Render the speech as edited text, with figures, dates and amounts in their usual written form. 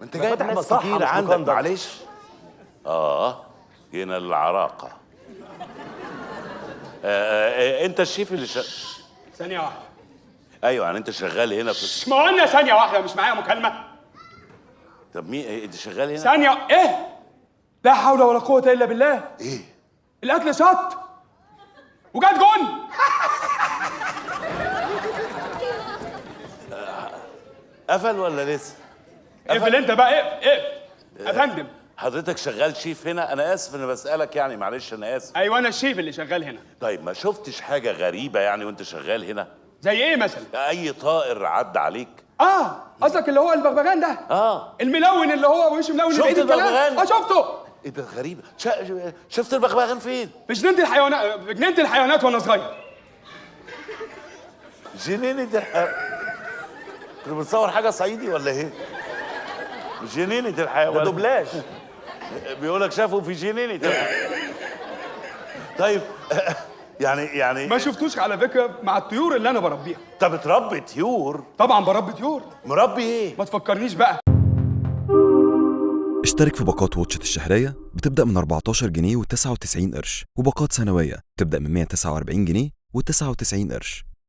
انت جايب ناس كتير عندك، معلش. هنا العراقه. انت الشيف اللي ثانية واحدة. ايوه، يعني انت شغال هنا في ما قلنا ثانية واحدة، مش معايا مكالمة. طب مين انت شغال هنا؟ ثانية ايه؟ لا حول ولا قوة إلا بالله. ايه؟ الأكل شط وجات جون. قفل ولا لسه؟ اقفل انت بقى، اقفل يا فندم. حضرتك شغال شيف هنا؟ انا اسف اني بسالك، يعني معلش انا اسف. ايوه انا الشيف اللي شغال هنا. طيب ما شفتش حاجه غريبه يعني وانت شغال هنا؟ زي ايه مثلا؟ اي طائر عدى عليك؟ قصدك اللي هو البغبغان ده؟ الملون اللي هو وشه ملون. شفت البغبغان؟ شفته. ايه ده غريبه. شفت البغبغان فين؟ في جنينة الحيوانات، في جنينة الحيوانات وانا صغير. جنينة كنت بتصور حاجه صعيدي ولا ايه؟ جنينة الحيوان ده دوبلاج. بيقولك شافوا في جنينة الحيوان. طيب يعني ما شفتوش على فكرة مع الطيور اللي انا بربيها. انت بتربي طيور؟ طبعا بربي طيور. مربي ايه؟ ما تفكرنيش بقى. اشترك في باقات واتشت الشهرية بتبدأ من 14 جنيه و99 قرش، وباقات سنوية بتبدأ من 149 جنيه و99 قرش.